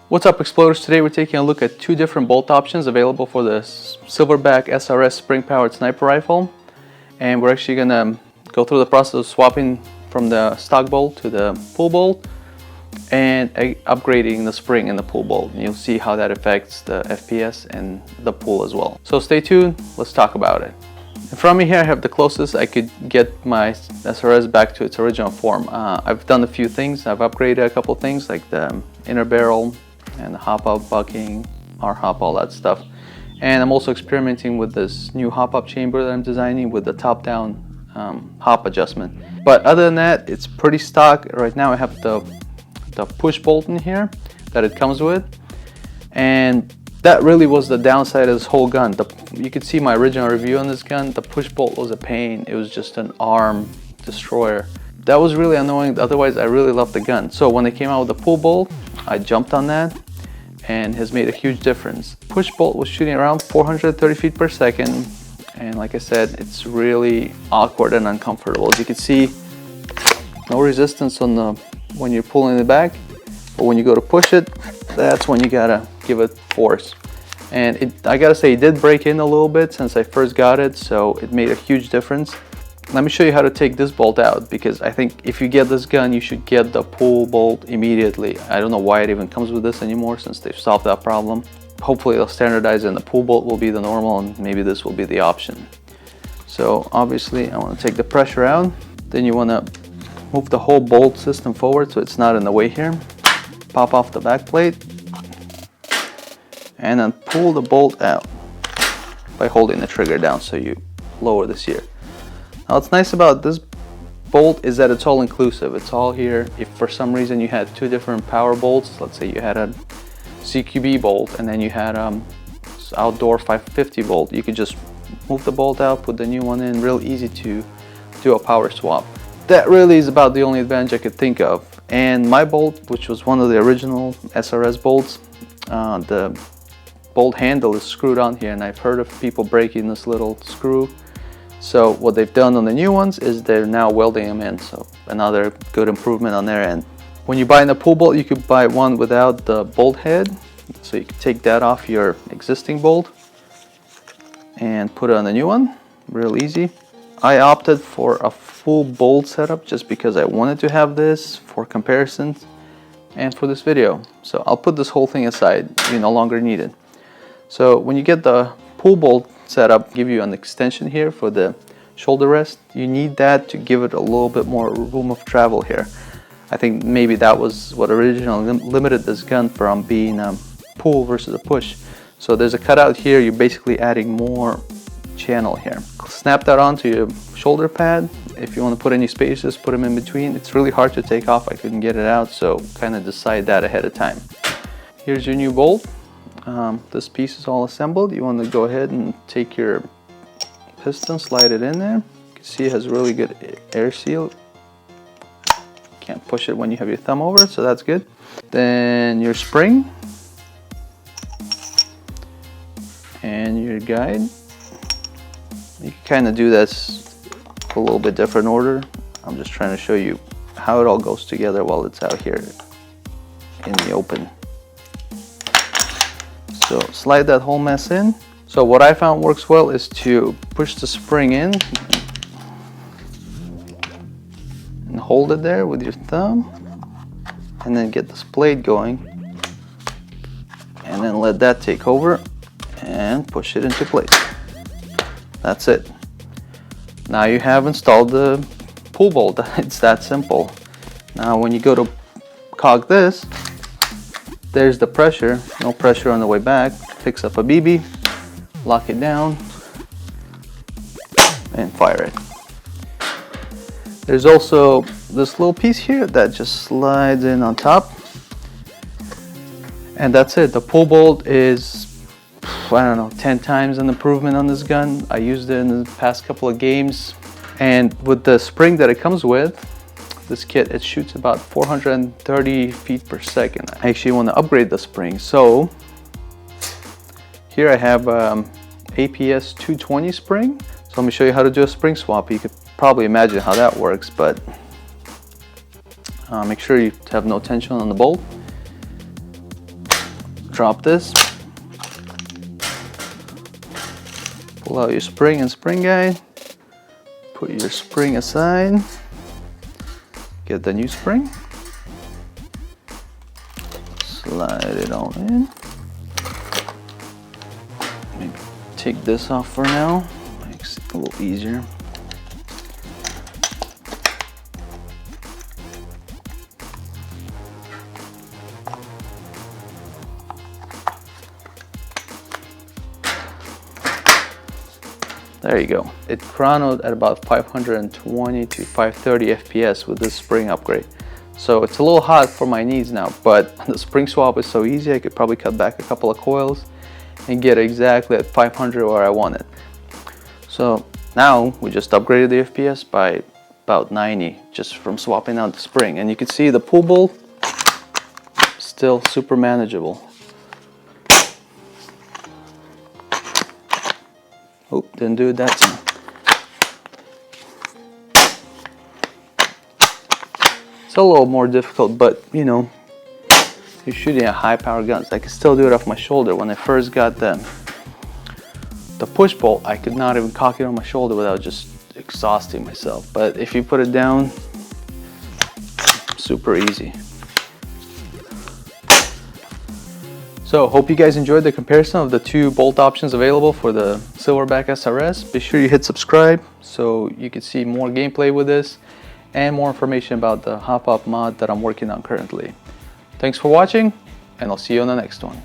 What's up, Exploders? Today we're taking a look at two different bolt options available for the Silverback SRS spring-powered sniper rifle, and we're actually gonna go through the process of swapping from the stock bolt to the pull bolt and upgrading the spring in the pull bolt. And you'll see how that affects the FPS and the pull as well. So stay tuned, let's talk about it. In front of me here I have the closest I could get my SRS back to its original form. I've done a few things. I've upgraded a couple things like the inner barrel and the hop-up bucking, R-hop, all that stuff. And I'm also experimenting with this new hop-up chamber that I'm designing with the top-down hop adjustment. But other than that, it's pretty stock. Right now I have the push bolt in here that it comes with, and that really was the downside of this whole gun. You could see my original review on this gun. The push bolt was a pain. It was just an arm destroyer. That was really annoying. Otherwise, I really loved the gun. So when they came out with the pull bolt, I jumped on that and has made a huge difference. Push bolt was shooting around 430 feet per second, and like I said, it's really awkward and uncomfortable. As you can see, no resistance on when you're pulling it back, but when you go to push it, that's when you gotta give it force. And I gotta say, it did break in a little bit since I first got it, so it made a huge difference. Let me show you how to take this bolt out, because I think if you get this gun, you should get the pull bolt immediately. I don't know why it even comes with this anymore, since they've solved that problem. Hopefully they'll standardize and the pull bolt will be the normal, and maybe this will be the option. So obviously I want to take the pressure out. Then you want to move the whole bolt system forward so it's not in the way here. Pop off the back plate and then pull the bolt out by holding the trigger down so you lower this here. Now what's nice about this bolt is that it's all inclusive. It's all here. If for some reason you had two different power bolts, let's say you had a CQB bolt and then you had outdoor 550 bolt, you could just move the bolt out, put the new one in. Real easy to do a power swap. That really is about the only advantage I could think of. And my bolt, which was one of the original SRS bolts, the bolt handle is screwed on here, and I've heard of people breaking this little screw. So what they've done on the new ones is they're now welding them in, so another good improvement on their end. When you buy the pull bolt, you could buy one without the bolt head, so you can take that off your existing bolt and put it on the new one. Real easy. I opted for a full bolt setup just because I wanted to have this for comparisons and for this video. So I'll put this whole thing aside. You no longer need it. So when you get the pull bolt setup, give you an extension here for the shoulder rest. You need that to give it a little bit more room of travel here. I think maybe that was what originally limited this gun from being a pull versus a push. So there's a cutout here. You're basically adding more channel here. Snap that onto your shoulder pad. If you want to put any spaces, put them in between. It's really hard to take off. I couldn't get it out, so kind of decide that ahead of time. Here's your new bolt. This piece is all assembled. You want to go ahead and take your piston, slide it in there. You can see it has really good air seal. Can't push it when you have your thumb over it, so that's good. Then your spring and your guide. You can kind of do this a little bit different order. I'm just trying to show you how it all goes together while it's out here in the open. So slide that whole mess in. So what I found works well is to push the spring in and hold it there with your thumb, and then get this blade going, and then let that take over and push it into place. That's it. Now you have installed the pull bolt. It's that simple. Now when you go to cock this, there's the pressure. No pressure on the way back. Fix up a BB, lock it down, and fire it. There's also this little piece here that just slides in on top, and that's it. The pull bolt is, I don't know, 10 times an improvement on this gun. I used it in the past couple of games, and with the spring that it comes with, this kit, it shoots about 430 feet per second. I actually want to upgrade the spring, so here I have APS 220 spring. So let me show you how to do a spring swap. You could probably imagine how that works, but make sure you have no tension on the bolt. drop this, pull out your spring and spring guide, put your spring aside, get the new spring, slide it on in. Maybe take this off for now, makes it a little easier. There you go. It chronoed at about 520 to 530 FPS with this spring upgrade. So it's a little hot for my needs now, but the spring swap is so easy, I could probably cut back a couple of coils and get exactly at 500 where I want it. So now we just upgraded the FPS by about 90 just from swapping out the spring. And you can see the pull bolt still super manageable. Oh, didn't do that time. It's a little more difficult, but you know, you're shooting at high power guns. I could still do it off my shoulder. When I first got the push bolt, I could not even cock it on my shoulder without just exhausting myself. But if you put it down, super easy. So hope you guys enjoyed the comparison of the two bolt options available for the Silverback SRS. Be sure you hit subscribe so you can see more gameplay with this and more information about the hop-up mod that I'm working on currently. Thanks for watching, and I'll see you on the next one.